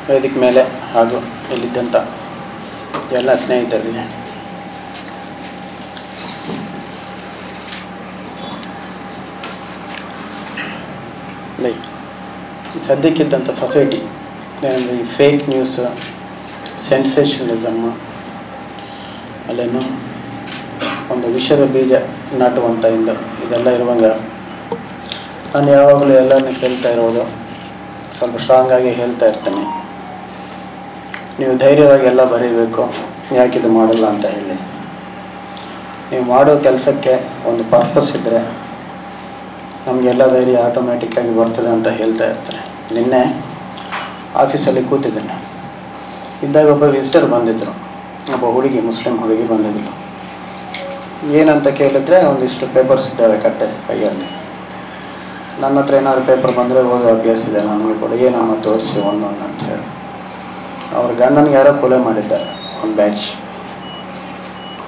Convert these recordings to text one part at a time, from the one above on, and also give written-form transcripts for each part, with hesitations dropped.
ವೇದಿಕೆ ಮೇಲೆ ಹಾಗೂ ಇಲ್ಲಿದ್ದಂಥ ಎಲ್ಲ ಸ್ನೇಹಿತರಿಗೆ ಸದ್ಯಕ್ಕಿದ್ದಂಥ ಸೊಸೈಟಿ ಏನಂದರೆ ಈ ಫೇಕ್ ನ್ಯೂಸ್, ಸೆನ್ಸೇಷನಲಿಸಮ್, ಅಲ್ಲೇನು ಒಂದು ವಿಷದ ಬೀಜ ನಾಟುವಂಥ ಇದೆಲ್ಲ ಇರುವಾಗ ನಾನು ಯಾವಾಗಲೂ ಎಲ್ಲರನ್ನ ಕೇಳ್ತಾ ಇರೋದು, ಸ್ವಲ್ಪ ಸ್ಟ್ರಾಂಗಾಗಿ ಹೇಳ್ತಾ ಇರ್ತೇನೆ, ನೀವು ಧೈರ್ಯವಾಗಿ ಎಲ್ಲ ಬರೀಬೇಕು, ಯಾಕಿದು ಮಾಡಲ್ಲ ಅಂತ ಹೇಳಿ. ನೀವು ಮಾಡೋ ಕೆಲಸಕ್ಕೆ ಒಂದು ಪರ್ಪಸ್ ಇದ್ದರೆ ನಮಗೆಲ್ಲ ಧೈರ್ಯ ಆಟೋಮ್ಯಾಟಿಕ್ಕಾಗಿ ಬರ್ತದೆ ಅಂತ ಹೇಳ್ತಾ ಇರ್ತಾರೆ. ನಿನ್ನೆ ಆಫೀಸಲ್ಲಿ ಕೂತಿದ್ದೇನೆ, ಇದ್ದಾಗ ಒಬ್ಬ ವಿಸಿಟರ್ ಬಂದಿದ್ದರು, ಒಬ್ಬ ಹುಡುಗಿ, ಮುಸ್ಲಿಂ ಹುಡುಗಿ ಬಂದಿದ್ದರು. ಏನಂತ ಕೇಳಿದ್ರೆ ಒಂದಿಷ್ಟು ಪೇಪರ್ಸ್ ಇದ್ದಾವೆ ಕಟ್ಟೆ ಕೈಯಲ್ಲಿ, ನನ್ನ ಹತ್ರ ಏನಾದ್ರು ಪೇಪರ್ ಬಂದರೆ ಓದೋ ಅಭ್ಯಾಸ ಇದೆ ನನಗೆ ಕೂಡ, ಏನಮ್ಮ ತೋರಿಸಿ ಒಂದೊಂದು ಅಂತ ಹೇಳಿ. ಅವ್ರ ಗಂಡನಿಗೆ ಯಾರೋ ಕೊಲೆ ಮಾಡಿದ್ದಾರೆ, ಒಂದು ಬ್ಯಾಚ್.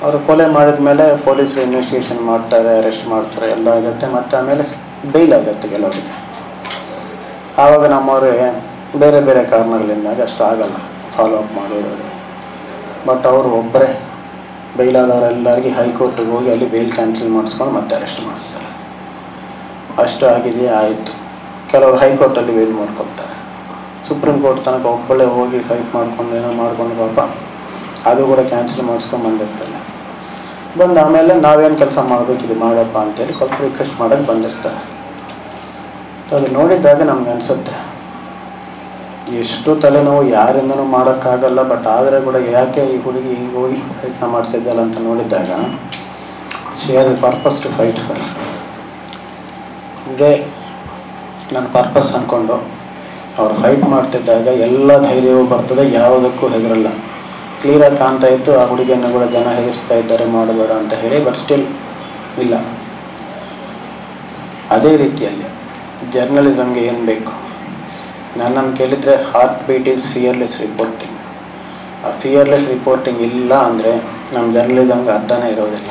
ಅವರು ಕೊಲೆ ಮಾಡಿದ ಮೇಲೆ ಪೊಲೀಸರು ಇನ್ವೆಸ್ಟಿಗೇಷನ್ ಮಾಡ್ತಾರೆ, ಅರೆಸ್ಟ್ ಮಾಡ್ತಾರೆ, ಎಲ್ಲ ಆಗುತ್ತೆ. ಮತ್ತು ಆಮೇಲೆ ಬೈಲ್ ಆಗುತ್ತೆ ಕೆಲವರಿಗೆ. ಆವಾಗ ನಮ್ಮವ್ರಿಗೆ ಬೇರೆ ಬೇರೆ ಕಾರಣಗಳಿಂದಾಗಿ ಅಷ್ಟು ಆಗಲ್ಲ ಫಾಲೋ ಅಪ್ ಮಾಡೋದು. ಬಟ್ ಅವರು ಒಬ್ಬರೇ ಬೈಲಾದವರೆಲ್ಲರಿಗೆ ಹೈಕೋರ್ಟಿಗೆ ಹೋಗಿ ಅಲ್ಲಿ ಬೇಲ್ ಕ್ಯಾನ್ಸಲ್ ಮಾಡಿಸ್ಕೊಂಡು ಮತ್ತೆ ಅರೆಸ್ಟ್ ಮಾಡಿಸ್ತಾರೆ. ಅಷ್ಟು ಆಗಿದೆಯೇ ಆಯಿತು. ಕೆಲವರು ಹೈಕೋರ್ಟಲ್ಲಿ ಬೇಲ್ ಮಾಡ್ಕೊಳ್ತಾರೆ. ಸುಪ್ರೀಂ ಕೋರ್ಟ್ ತನಕ ಒಬ್ಬಳೇ ಹೋಗಿ ಫೈಟ್ ಮಾಡ್ಕೊಂಡು ಏನೋ ಮಾಡ್ಕೊಂಡು ಪಾಪ ಅದು ಕೂಡ ಕ್ಯಾನ್ಸಲ್ ಮಾಡಿಸ್ಕೊಂಡು ಬಂದಿರ್ತಾರೆ. ಬಂದು ಆಮೇಲೆ ನಾವೇನು ಕೆಲಸ ಮಾಡಬೇಕು ಇದು ಮಾಡಪ್ಪ ಅಂತೇಳಿ ಸ್ವಲ್ಪ ರಿಕ್ವೆಸ್ಟ್ ಮಾಡೋಕ್ಕೆ ಬಂದಿರ್ತಾರೆ. ಅದು ನೋಡಿದ್ದಾಗ ನಮ್ಗೆ ಅನಿಸುತ್ತೆ ಎಷ್ಟು ತಲೆನೋವು ಯಾರಿಂದನೂ ಮಾಡೋಕ್ಕಾಗಲ್ಲ. ಬಟ್ ಆದರೆ ಕೂಡ ಯಾಕೆ ಈ ಹುಡುಗಿ ಹಿಂಗೆ ಹೋಗಿ ಪ್ರಯತ್ನ ಮಾಡ್ತಿದ್ದಲ್ಲ ಅಂತ ನೋಡಿದ್ದಾಗ she has a purpose to fight for. ಇದೇ ನನ್ನ ಪರ್ಪಸ್ ಅಂದ್ಕೊಂಡು ಅವ್ರು ಫೈಟ್ ಮಾಡ್ತಿದ್ದಾಗ ಎಲ್ಲ ಧೈರ್ಯವೂ ಬರ್ತದೆ, ಯಾವುದಕ್ಕೂ ಹೆದರಲ್ಲ. ಕ್ಲಿಯರಾಗಿ ಕಾಣ್ತಾ ಇತ್ತು ಆ ಹುಡುಗಿಯನ್ನು ಕೂಡ ಜನ ಹೆದರಿಸ್ತಾ ಇದ್ದಾರೆ ಮಾಡಬೇಡ ಅಂತ ಹೇಳಿ. ಬಟ್ ಸ್ಟಿಲ್ ಇಲ್ಲ. ಅದೇ ರೀತಿಯಲ್ಲಿ ಜರ್ನಲಿಸಮ್ಗೆ ಏನು ಬೇಕು, ನನ್ನನ್ನು ಕೇಳಿದರೆ heart beat is fearless reporting. ಆ ಫಿಯರ್ಲೆಸ್ ರಿಪೋರ್ಟಿಂಗ್ ಇಲ್ಲ ಅಂದರೆ ನಮ್ಮ ಜರ್ನಲಿಸಮ್ಗೆ ಅರ್ಥನೇ ಇರೋದಿಲ್ಲ.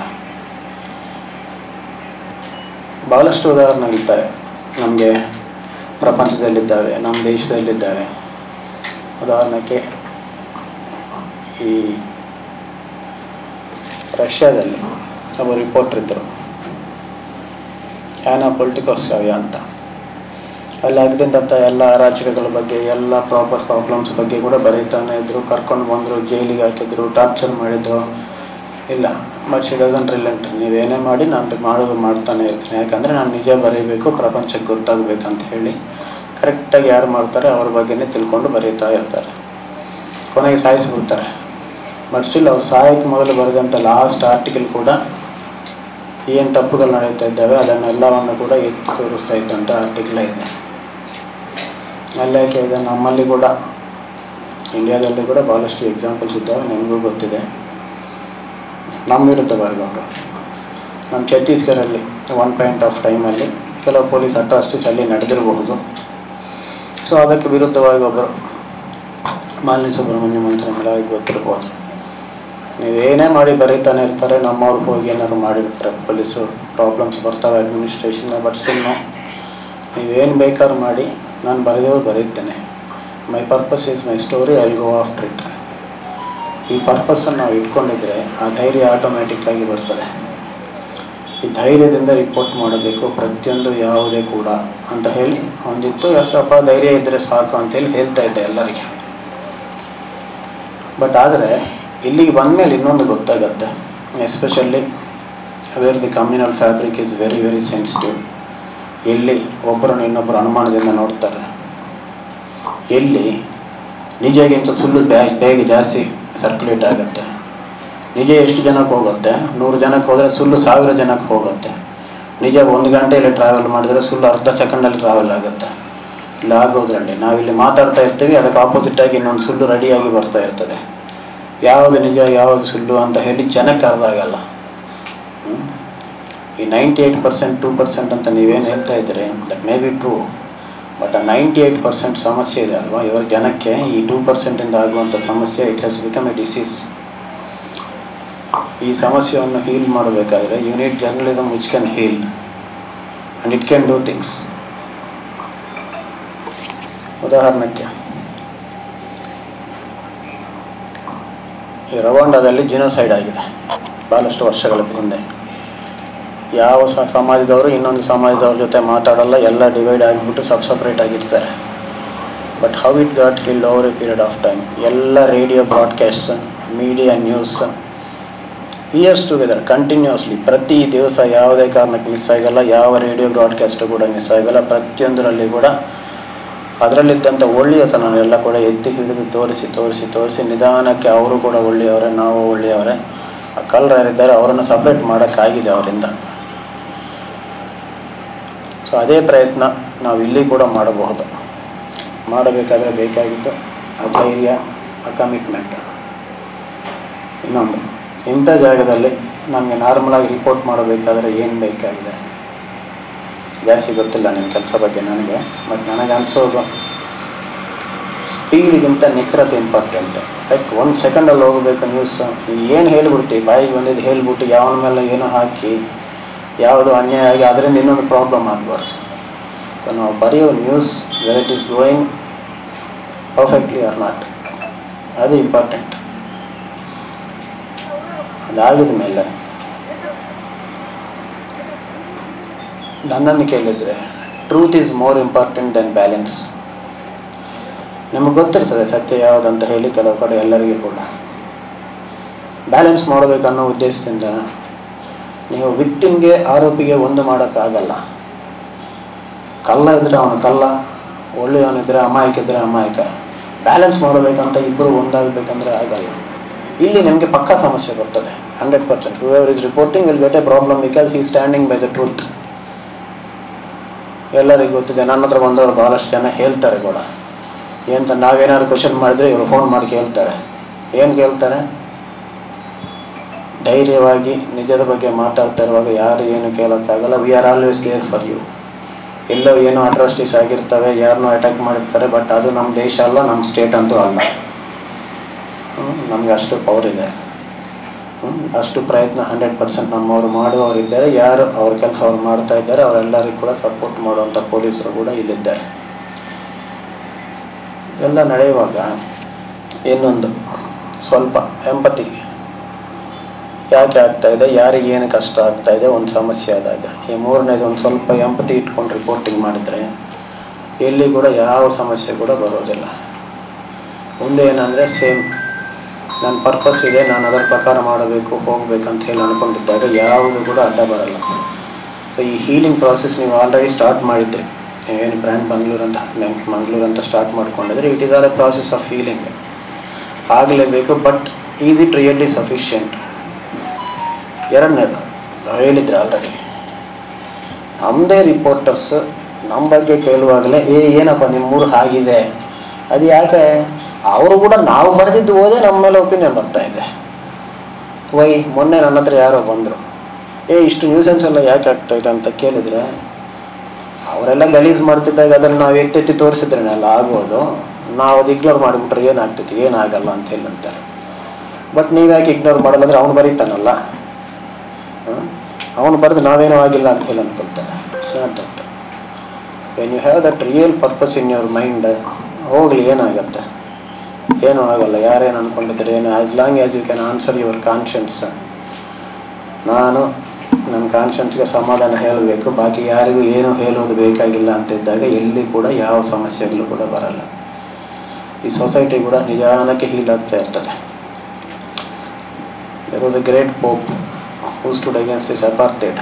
ಭಾಳಷ್ಟು ಉದಾಹರಣೆಗಳಿದ್ದಾವೆ ನಮಗೆ, ಪ್ರಪಂಚದಲ್ಲಿದ್ದಾವೆ, ನಮ್ಮ ದೇಶದಲ್ಲಿದ್ದಾವೆ. ಉದಾಹರಣೆಗೆ ಈ ರಷ್ಯಾದಲ್ಲಿ ಒಬ್ಬ ರಿಪೋರ್ಟರ್ ಇದ್ದರು, ಆ್ಯನಾ ಪೊಲಿಟಿಕೋಸ್ಕಾವ್ಯ ಅಂತ. ಅಲ್ಲಿ ಆಗಿದ್ದಂಥ ಎಲ್ಲ ಅರಾಚಕಗಳ ಬಗ್ಗೆ, ಎಲ್ಲ ಪ್ರಾಬ್ಲಮ್ಸ್ ಬಗ್ಗೆ ಕೂಡ ಬರೀತಾನೆ ಇದ್ದರು. ಕರ್ಕೊಂಡು ಬಂದರು, ಜೈಲಿಗೆ ಹಾಕಿದ್ರು, ಟಾರ್ಚರ್ ಮಾಡಿದರು. ಇಲ್ಲ, ಬಟ್ ಶಿ ಡಸಂಟ್ ರಿಲೆಂಟ್. ನೀವೇನೇ ಮಾಡಿ ನಾನು ಮಾಡೋದು ಮಾಡ್ತಾನೆ ಇರ್ತೀನಿ, ಯಾಕಂದರೆ ನಾನು ನಿಜ ಬರೀಬೇಕು, ಪ್ರಪಂಚಕ್ಕೆ ಗೊತ್ತಾಗಬೇಕಂತ ಹೇಳಿ ಕರೆಕ್ಟಾಗಿ ಯಾರು ಮಾಡ್ತಾರೆ ಅವ್ರ ಬಗ್ಗೆನೇ ತಿಳ್ಕೊಂಡು ಬರೀತಾ ಇರ್ತಾರೆ. ಕೊನೆಗೆ ಸಾಯಿಸಿಬಿಡ್ತಾರೆ. ಬಟ್ ಸ್ಟಿಲ್ ಅವ್ರು ಸಾಯಕ್ಕೆ ಮೊದಲು ಬರೆದಂಥ ಲಾಸ್ಟ್ ಆರ್ಟಿಕಲ್ ಕೂಡ ಏನು ತಪ್ಪುಗಳು ನಡೀತಾ ಇದ್ದಾವೆ ಅದನ್ನೆಲ್ಲವನ್ನು ಕೂಡ ಎತ್ತಿ ತೋರಿಸ್ತಾ ಇದ್ದಂಥ ಆರ್ಟಿಕಲ್ ಇದೆ. ಅಲ್ಲೇಕೆ ಇದೆ, ನಮ್ಮಲ್ಲಿ ಕೂಡ ಇಂಡಿಯಾದಲ್ಲಿ ಕೂಡ ಭಾಳಷ್ಟು ಎಕ್ಸಾಂಪಲ್ಸ್ ಇದ್ದಾವೆ, ನಿಮಗೂ ಗೊತ್ತಿದೆ. ನಮ್ಮ ವಿರುದ್ಧ ಬರೆದವರು ನಮ್ಮ ಛತ್ತೀಸ್ಗಢಲ್ಲಿ ಒನ್ ಪಾಯಿಂಟ್ ಆಫ್ ಟೈಮಲ್ಲಿ ಕೆಲವು ಪೊಲೀಸ್ ಅಟ್ರಾಸಿಟೀಸ್ ಅಲ್ಲಿ ನಡೆದಿರಬಹುದು. ಸೊ ಅದಕ್ಕೆ ವಿರುದ್ಧವಾಗಿ ಒಬ್ಬರು ಮಾಲಿನಿ ಸುಬ್ರಹ್ಮಣ್ಯಂ ಅಂತ ನಿಮ್ಮೆಲ್ಲರಿಗೂ ಗೊತ್ತಿರ್ಬೋದು. ನೀವೇನೇ ಮಾಡಿ ಬರೀತಾನೆ ಇರ್ತಾರೆ, ನಮ್ಮವ್ರಿಗೆ ಹೋಗಿ ಏನಾದ್ರು ಮಾಡಿರ್ತಾರೆ ಪೊಲೀಸರು, ಪ್ರಾಬ್ಲಮ್ಸ್ ಬರ್ತಾವೆ ಅಡ್ಮಿನಿಸ್ಟ್ರೇಷನ್. ಬಟ್ ಸ್ಟಿಲ್ ನೀವೇನು ಬೇಕಾದ್ರೂ ಮಾಡಿ, ನಾನು ಬರೆದವ್ರು ಬರೀತೇನೆ. My purpose is my story, I go after it. ಈ ಪರ್ಪಸ್ಸನ್ನು ನಾವು ಇಟ್ಕೊಂಡಿದ್ರೆ ಆ ಧೈರ್ಯ ಆಟೋಮ್ಯಾಟಿಕ್ಕಾಗಿ ಬರ್ತದೆ. ಈ ಧೈರ್ಯದಿಂದ ರಿಪೋರ್ಟ್ ಮಾಡಬೇಕು ಪ್ರತಿಯೊಂದು ಯಾವುದೇ ಕೂಡ ಅಂತ ಹೇಳಿ ಒಂದಿತ್ತು. ಯಾಕಪ್ಪ ಧೈರ್ಯ ಇದ್ದರೆ ಸಾಕು ಅಂತೇಳಿ ಹೇಳ್ತಾ ಇದ್ದೆ ಎಲ್ಲರಿಗೆ. ಬಟ್ ಆದರೆ ಇಲ್ಲಿಗೆ ಬಂದಮೇಲೆ ಇನ್ನೊಂದು ಗೊತ್ತಾಗುತ್ತೆ, especially where the communal fabric is very very sensitive. ಎಲ್ಲಿ ಒಬ್ಬರನ್ನು ಇನ್ನೊಬ್ಬರು ಅನುಮಾನದಿಂದ ನೋಡ್ತಾರೆ, ಎಲ್ಲಿ ನಿಜಗಿಂತ ಸುಳ್ಳು ಬೇಗ ಜಾಸ್ತಿ ಸರ್ಕ್ಯುಲೇಟ್ ಆಗುತ್ತೆ. ನಿಜ ಎಷ್ಟು ಜನಕ್ಕೆ ಹೋಗುತ್ತೆ, 100 ಜನಕ್ಕೆ ಹೋದರೆ ಸುಳ್ಳು 1000 ಜನಕ್ಕೆ ಹೋಗುತ್ತೆ. ನಿಜ 1 ಗಂಟೆಯಲ್ಲಿ ಟ್ರಾವೆಲ್ ಮಾಡಿದರೆ ಸುಳ್ಳು ಅರ್ಧ ಸೆಕೆಂಡಲ್ಲಿ ಟ್ರಾವೆಲ್ ಆಗುತ್ತೆ. ಇಲ್ಲ ಆಗೋದ್ರಲ್ಲಿ ನಾವಿಲ್ಲಿ ಮಾತಾಡ್ತಾ ಇರ್ತೀವಿ, ಅದಕ್ಕೆ ಆಪೋಸಿಟಾಗಿ ಇನ್ನೊಂದು ಸುಳ್ಳು ರೆಡಿಯಾಗಿ ಬರ್ತಾ ಇರ್ತದೆ. ಯಾವುದು ನಿಜ ಯಾವುದು ಸುಳ್ಳು ಅಂತ ಹೇಳಿ ಜನಕ್ಕೆ ಅರ್ಥ ಆಗಲ್ಲ. ಈ 98% 2% ಅಂತ ನೀವೇನು ಹೇಳ್ತಾ ಇದ್ದೀರಿ, that may be true. But ಆ 98% ಸಮಸ್ಯೆ ಇದೆ ಅಲ್ವಾ, ಇವರ ಜನಕ್ಕೆ ಈ 2%ಇಂದ ಆಗುವಂಥ ಸಮಸ್ಯೆ it has become a disease. ಈ ಸಮಸ್ಯೆಯನ್ನು ಹೀಲ್ ಮಾಡಬೇಕಾದ್ರೆ you need journalism which can heal and it can do things. ಉದಾಹರಣೆಗೆ ಈ ರವಾಂಡಾದಲ್ಲಿ ಜಿನೋಸೈಡ್ ಆಗಿದೆ ಭಾಳಷ್ಟು ವರ್ಷಗಳ ಹಿಂದೆ. ಯಾವ ಸಮಾಜದವರು ಇನ್ನೊಂದು ಸಮಾಜದವ್ರ ಜೊತೆ ಮಾತಾಡಲ್ಲ, ಎಲ್ಲ ಡಿವೈಡ್ ಆಗಿಬಿಟ್ಟು ಸಪ್ರೇಟ್ ಆಗಿರ್ತಾರೆ. But how it got killed over a period of time. ಎಲ್ಲ radio broadcasts, media news, years together continuously ಪ್ರತಿ ದಿವಸ ಯಾವುದೇ ಕಾರಣಕ್ಕೆ ಮಿಸ್ ಆಗಲ್ಲ. ಯಾವ ರೇಡಿಯೋ ಬ್ರಾಡ್ಕಾಸ್ಟು ಕೂಡ ಮಿಸ್ ಆಗಲ್ಲ. ಪ್ರತಿಯೊಂದರಲ್ಲಿ ಕೂಡ ಅದರಲ್ಲಿದ್ದಂಥ ಒಳ್ಳೆಯತನ ಕೂಡ ಎತ್ತಿ ಹಿಡಿದು ತೋರಿಸಿ ನಿಧಾನಕ್ಕೆ ಅವರು ಕೂಡ ಒಳ್ಳೆಯವರೇ, ನಾವು ಒಳ್ಳೆಯವರೇ, ಆ ಕಳ್ಳರು ಯಾರಿದ್ದಾರೆ ಅವರನ್ನು ಸಪ್ರೇಟ್ ಮಾಡೋಕ್ಕಾಗಿದೆ ಅವರಿಂದ. ಸೊ ಅದೇ ಪ್ರಯತ್ನ ನಾವು ಇಲ್ಲಿ ಕೂಡ ಮಾಡಬಹುದು. ಮಾಡಬೇಕಾದ್ರೆ ಬೇಕಾಗಿತ್ತು ಆ ಧೈರ್ಯ, ಆ ಕಮಿಟ್ಮೆಂಟ್. ಇನ್ನೊಂದು, ಇಂಥ ಜಾಗದಲ್ಲಿ ನಮಗೆ ನಾರ್ಮಲಾಗಿ ರಿಪೋರ್ಟ್ ಮಾಡಬೇಕಾದ್ರೆ ಏನು ಬೇಕಾಗಿದೆ ಜಾಸ್ತಿ ಗೊತ್ತಿಲ್ಲ ನಿಮ್ಮ ಕೆಲಸ ಬಗ್ಗೆ ನನಗೆ. ಬಟ್ ನನಗೆ ಅನಿಸೋದು ಸ್ಪೀಡಿಗಿಂತ ನಿಖರತೆ ಇಂಪಾರ್ಟೆಂಟ್. ಲೈಕ್ 1 ಸೆಕೆಂಡಲ್ಲಿ ಹೋಗಬೇಕು ನ್ಯೂಸ್. ಏನು ಹೇಳ್ಬಿಡ್ತೀವಿ, ಬಾಯಿಗೆ ಬಂದಿದ್ದು ಹೇಳ್ಬಿಟ್ಟು ಯಾವನ ಮೇಲೆ ಏನೋ ಹಾಕಿ ಯಾವುದು ಅನ್ಯಾಯ ಆಗಿ ಅದರಿಂದ ಇನ್ನೊಂದು ಪ್ರಾಬ್ಲಮ್ ಆಗಬಾರ್ದು. ಸೊ ನಾವು ಬರೆಯೋ news where it is going perfectly or not, ಅದು ಇಂಪಾರ್ಟೆಂಟ್. ಅದಾಗಿದ ಮೇಲೆ ನನ್ನನ್ನು ಕೇಳಿದರೆ truth is more important then balance. ನಿಮಗೆ ಗೊತ್ತಿರ್ತದೆ ಸತ್ಯ ಯಾವುದಂತ ಹೇಳಿ ಕೆಲವು ಕಡೆ ಎಲ್ಲರಿಗೂ ಕೂಡ. ಬ್ಯಾಲೆನ್ಸ್ ಮಾಡಬೇಕನ್ನೋ ಉದ್ದೇಶದಿಂದ ನೀವು ವಿಕ್ಟಿಮ್ಗೆ, ಆರೋಪಿಗೆ ಒಂದು ಮಾಡೋಕ್ಕಾಗಲ್ಲ. ಕಳ್ಳ ಇದ್ದರೆ ಅವನು ಕಳ್ಳ, ಒಳ್ಳೆಯವನಿದ್ರೆ ಅಮಾಯಕ ಇದ್ದರೆ ಅಮಾಯಕ. ಬ್ಯಾಲೆನ್ಸ್ ಮಾಡಬೇಕಂತ ಇಬ್ಬರು ಒಂದಾಗಬೇಕಂದ್ರೆ ಆಗಲ್ಲ. ಇಲ್ಲಿ ನಿಮಗೆ ಪಕ್ಕಾ ಸಮಸ್ಯೆ ಬರ್ತದೆ 100%. whoever is reporting will get a problem because he is standing by the truth. ಎಲ್ಲರಿಗೂ ಗೊತ್ತಿದೆ. ನನ್ನ ಹತ್ರ ಬಂದವರು ಭಾಳಷ್ಟು ಜನ ಹೇಳ್ತಾರೆ ಕೂಡ. ಏನಂತ ನಾವೇನಾದ್ರು ಕ್ವಶನ್ ಮಾಡಿದರೆ ಇವರು ಫೋನ್ ಮಾಡಿ ಕೇಳ್ತಾರೆ. ಏನು ಕೇಳ್ತಾರೆ? ಧೈರ್ಯವಾಗಿ ನಿಜದ ಬಗ್ಗೆ ಮಾತಾಡ್ತಾ ಇರುವಾಗ ಯಾರು ಏನು ಕೇಳೋಕ್ಕಾಗಲ್ಲ. We are always there for you. ಎಲ್ಲೋ ಏನೋ ಅಟ್ರಾಸಿಟೀಸ್ ಆಗಿರ್ತವೆ, ಯಾರನ್ನೋ ಅಟ್ಯಾಕ್ ಮಾಡಿರ್ತಾರೆ. ಬಟ್ ಅದು ನಮ್ಮ ದೇಶ ಅಲ್ಲ, ನಮ್ಮ ಸ್ಟೇಟ್ ಅಂತೂ ಅಲ್ಲ. ನಮಗೆ ಅಷ್ಟು ಪವರ್ ಇದೆ, ಅಷ್ಟು ಪ್ರಯತ್ನ 100% ನಮ್ಮವರು ಮಾಡುವವರಿದ್ದಾರೆ. ಯಾರು ಅವ್ರ ಕೆಲಸ ಅವ್ರು ಮಾಡ್ತಾ ಇದ್ದಾರೆ ಅವರೆಲ್ಲರಿಗೂ ಕೂಡ ಸಪೋರ್ಟ್ ಮಾಡುವಂಥ ಪೊಲೀಸರು ಕೂಡ ಇಲ್ಲಿದ್ದಾರೆ. ಎಲ್ಲ ನಡೆಯುವಾಗ ಇನ್ನೊಂದು ಸ್ವಲ್ಪ ಎಂಪತಿ ಯಾಕೆ ಆಗ್ತಾಯಿದೆ, ಯಾರಿಗೆ ಏನು ಕಷ್ಟ ಆಗ್ತಾಯಿದೆ ಒಂದು ಸಮಸ್ಯೆ ಆದಾಗ. ಈ ಮೂರನೇದು ಒಂದು ಸ್ವಲ್ಪ ಎಂಪತಿ ಇಟ್ಕೊಂಡು ರಿಪೋರ್ಟಿಂಗ್ ಮಾಡಿದರೆ ಎಲ್ಲಿ ಕೂಡ ಯಾವ ಸಮಸ್ಯೆ ಕೂಡ ಬರೋದಿಲ್ಲ. ಮುಂದೆ ಏನಂದರೆ ಸೇಮ್ ನನ್ನ ಪರ್ಪಸ್ ಇದೆ, ನಾನು ಅದರ ಪ್ರಕಾರ ಮಾಡಬೇಕು ಹೋಗಬೇಕಂತ ಹೇಳಿ ಅಂದ್ಕೊಂಡಿದ್ದಾಗ ಯಾವುದು ಕೂಡ ಅಡ್ಡ ಬರಲ್ಲ. ಸೊ ಈ ಹೀಲಿಂಗ್ ಪ್ರಾಸೆಸ್ ನೀವು ಆಲ್ರೆಡಿ ಸ್ಟಾರ್ಟ್ ಮಾಡಿದ್ರಿ. ಏನು ಬ್ರ್ಯಾಂಡ್ ಮಂಗಳೂರು ಅಂತ ಸ್ಟಾರ್ಟ್ ಮಾಡ್ಕೊಂಡಿದ್ರೆ it is or a process of healing. ಆಗಲೇಬೇಕು. But is it really sufficient? ಎರಡನೇದು ಹೇಳಿದ್ರೆ ಆಲ್ರೆಡಿ ನಮ್ಮದೇ ರಿಪೋರ್ಟರ್ಸ್ ನಮ್ಮ ಬಗ್ಗೆ ಕೇಳುವಾಗಲೇ ಏನಪ್ಪ ನಿಮ್ಮೂರು ಆಗಿದೆ, ಅದು ಯಾಕೆ? ಅವರು ಕೂಡ ನಾವು ಬರೆದಿದ್ದು ಓದೇ ನಮ್ಮ ಮೇಲೆ ಒಪಿನಿಯನ್ ಬರ್ತಾಯಿದೆ. ಮೊನ್ನೆ ನನ್ನ ಹತ್ರ ಯಾರೋ ಬಂದರು, ಇಷ್ಟು ನ್ಯೂಸೆನ್ಸ್ ಎಲ್ಲ ಯಾಕೆ ಆಗ್ತಾಯಿದೆ ಅಂತ ಕೇಳಿದರೆ, ಅವರೆಲ್ಲ ಗಲೀಜು ಮಾಡ್ತಿದ್ದಾಗ ಅದನ್ನು ನಾವು ಎತ್ತೆತ್ತಿ ತೋರಿಸಿದ್ರೇನೆಲ್ಲ ಆಗೋದು. ನಾವು ಅದು ಇಗ್ನೋರ್ ಮಾಡಿಬಿಟ್ರೆ ಏನಾಗ್ತೈತಿ, ಏನಾಗಲ್ಲ ಅಂತ ಹೇಳಿ ಅಂತಾರೆ. ಬಟ್ ನೀವು ಯಾಕೆ ಇಗ್ನೋರ್ ಮಾಡಲ್ಲ ಅಂದರೆ ಅವನು ಬರೀತಾನಲ್ಲ, ಅವನು ಬರೆದು ನಾವೇನೂ ಆಗಿಲ್ಲ ಅಂತ ಹೇಳಿ ಅನ್ಕೊಳ್ತಾನೆ. It's not that. When you have that real purpose in your mind, ಹೋಗಲಿ ಏನಾಗತ್ತೆ, ಏನೂ ಆಗಲ್ಲ. ಯಾರೇನು ಅಂದ್ಕೊಂಡಿದ್ರೆ ಏನು, as long as you can answer your conscience. ನಾನು ನನ್ನ ಕಾನ್ಷಿಯನ್ಸ್ಗೆ ಸಮಾಧಾನ ಹೇಳಬೇಕು, ಬಾಕಿ ಯಾರಿಗೂ ಏನು ಹೇಳೋದು ಬೇಕಾಗಿಲ್ಲ ಅಂತ ಇದ್ದಾಗ ಎಲ್ಲಿ ಕೂಡ ಯಾವ ಸಮಸ್ಯೆಗಳು ಕೂಡ ಬರಲ್ಲ. ಈ ಸೊಸೈಟಿ ಕೂಡ ನಿಧಾನಕ್ಕೆ ಹೀಲ್ ಆಗ್ತಾ ಇರ್ತದೆ. There was a great pope who stood against this apartheid.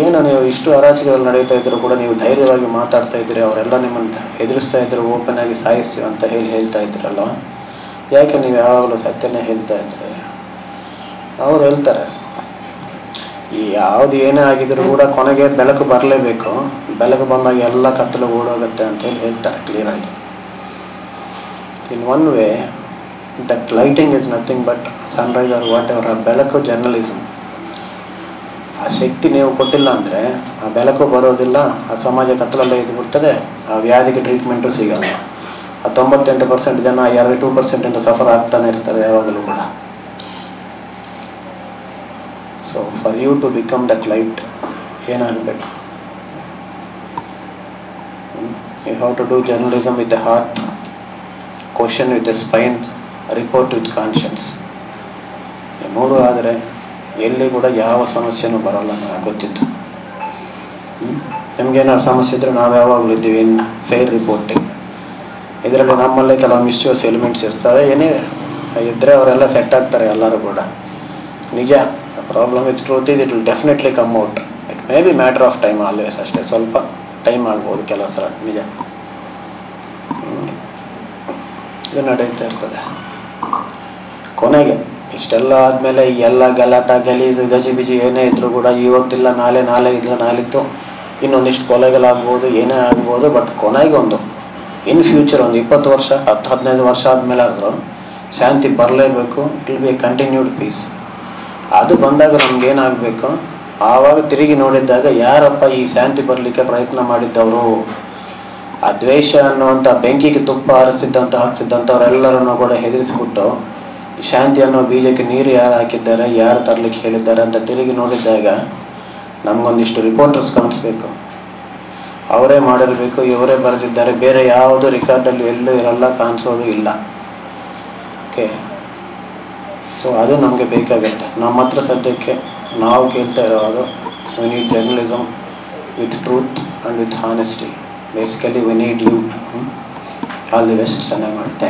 ಏನು ನೀವು ಇಷ್ಟು ಅರಾಚಕಗಳು ನಡೀತಾ ಇದ್ದರೂ ಕೂಡ ನೀವು ಧೈರ್ಯವಾಗಿ ಮಾತಾಡ್ತಾ ಇದ್ದೀರಿ, ಅವರೆಲ್ಲ ನಿಮ್ಮನ್ನು ಎದುರಿಸ್ತಾ ಇದ್ರು, ಓಪನ್ ಆಗಿ ಸಾಯಿಸ್ತೀವಿ ಅಂತ ಹೇಳ್ತಾ ಇದ್ರಲ್ಲ, ಯಾಕೆ ನೀವು ಯಾವಾಗಲೂ ಸತ್ಯನೇ ಹೇಳ್ತಾ ಇದ್ರಿ? ಅವ್ರು ಹೇಳ್ತಾರೆ ಈ ಯಾವುದು ಏನೇ ಆಗಿದ್ರು ಕೂಡ ಕೊನೆಗೆ ಬೆಳಕು ಬರಲೇಬೇಕು, ಬೆಳಕು ಬಂದಾಗ ಎಲ್ಲ ಕತ್ತಲು ಓಡೋಗುತ್ತೆ ಅಂತ ಹೇಳ್ತಾರೆ ಕ್ಲಿಯರಾಗಿ. In one way that lighting is nothing but sunrise or whatever. ಆ ಬೆಳಕು ಜರ್ನಲಿಸಮ್. ಆ ಶಕ್ತಿ ನೀವು ಕೊಟ್ಟಿಲ್ಲ ಅಂದರೆ ಆ ಬೆಳಕು ಬರೋದಿಲ್ಲ, ಆ ಸಮಾಜ ಕತ್ತಲಲ್ಲೇ ಇದ್ಬಿಡ್ತದೆ, ಆ ವ್ಯಾಧಿಗೆ ಟ್ರೀಟ್ಮೆಂಟು ಸಿಗಲ್ಲ. ಆ 98% ಜನ 2% ಸಫರ್ ಆಗ್ತಾನೆ ಇರ್ತಾರೆ ಯಾವಾಗಲೂ ಕೂಡ. So for you to become that light ಏನಾಗಬೇಕು? You have to do journalism with a heart, question with a spine, report with conscience. ಈ ಮೂರು ಆದರೆ ಎಲ್ಲಿ ಕೂಡ ಯಾವ ಸಮಸ್ಯೆನೂ ಬರೋಲ್ಲ. ನನಗೆ ಗೊತ್ತಿತ್ತು. ನಮಗೇನಾದ್ರು ಸಮಸ್ಯೆ ಇದ್ದರೆ ನಾವು ಯಾವಾಗಲೂ ಇದ್ದೀವಿ ಇನ್ ಫೇರ್ ರಿಪೋರ್ಟಿಂಗ್. ಇದರಲ್ಲಿ ನಮ್ಮಲ್ಲೇ ಕೆಲವು ಮಿಸ್ಚೂಸ್ ಎಲಿಮೆಂಟ್ಸ್ ಇರ್ತವೆ. ಏನೇ ಇದ್ದರೆ ಅವರೆಲ್ಲ ಸೆಟ್ ಆಗ್ತಾರೆ ಎಲ್ಲರೂ ಕೂಡ. ನಿಜ, problem with truth it will definitely come out. It may be matter of time always. ಅಷ್ಟೇ, ಸ್ವಲ್ಪ ಟೈಮ್ ಆಗ್ಬೋದು ಕೆಲವು ಸಲ. ನಿಜ, ಇದು ನಡೀತಾ ಇರ್ತದೆ. ಕೊನೆಗೆ ಇಷ್ಟೆಲ್ಲ ಆದಮೇಲೆ ಎಲ್ಲ ಗಲಾಟ ಗಲೀಜು ಗಜಿಬಿಜಿ ಏನೇ ಇದ್ದರೂ ಕೂಡ ಇವತ್ತಿಲ್ಲ ನಾಳೆ, ನಾಳೆ ಇಲ್ಲ ನಾಳಿದ್ದು ಇನ್ನೊಂದಿಷ್ಟು ಕೊಲೆಗಳಾಗ್ಬೋದು, ಏನೇ ಆಗ್ಬೋದು. ಬಟ್ ಕೊನೆಗೊಂದು ಇನ್ ಫ್ಯೂಚರ್ ಒಂದು 20 ವರ್ಷ 10-15 ವರ್ಷ ಆದಮೇಲೆ ಆದರೂ ಶಾಂತಿ ಬರಲೇಬೇಕು. It will be a continued peace. ಅದು ಬಂದಾಗ ನಮಗೇನಾಗಬೇಕು, ಆವಾಗ ತಿರುಗಿ ನೋಡಿದ್ದಾಗ ಯಾರಪ್ಪ ಈ ಶಾಂತಿ ಬರಲಿಕ್ಕೆ ಪ್ರಯತ್ನ ಮಾಡಿದ್ದವರು, ಆ ದ್ವೇಷ ಅನ್ನುವಂಥ ಬೆಂಕಿಗೆ ತುಪ್ಪ ಹಾಕ್ತಿದ್ದಂಥವರೆಲ್ಲರನ್ನು ಕೂಡ ಹೆದರಿಸಿಬಿಟ್ಟು ಈ ಶಾಂತಿ ಅನ್ನೋ ಬೀಜಕ್ಕೆ ನೀರು ಯಾರು ಹಾಕಿದ್ದಾರೆ, ಯಾರು ತರಲಿಕ್ಕೆ ಹೇಳಿದ್ದಾರೆ ಅಂತ ತಿರುಗಿ ನೋಡಿದ್ದಾಗ ನಮಗೊಂದಿಷ್ಟು ರಿಪೋರ್ಟರ್ಸ್ ಕಾಣಿಸ್ಬೇಕು. ಅವರೇ ಮಾಡಿರಬೇಕು, ಇವರೇ ಬರೆದಿದ್ದಾರೆ, ಬೇರೆ ಯಾವುದು ರಿಕಾರ್ಡಲ್ಲಿ ಎಲ್ಲೂ ಇರಲ್ಲ, ಕಾಣಿಸೋದು ಇಲ್ಲ. ಓಕೆ, ಸೊ ಅದು ನಮಗೆ ಬೇಕಾಗುತ್ತೆ. ನಮ್ಮ ಹತ್ರ ಸದ್ಯಕ್ಕೆ ನಾವು ಕೇಳ್ತಾ ಇರೋದು we need journalism with truth and with honesty. Basically we need you. All the best. ಚೆನ್ನಾಗಿ ಮಾಡ್ತೇನೆ.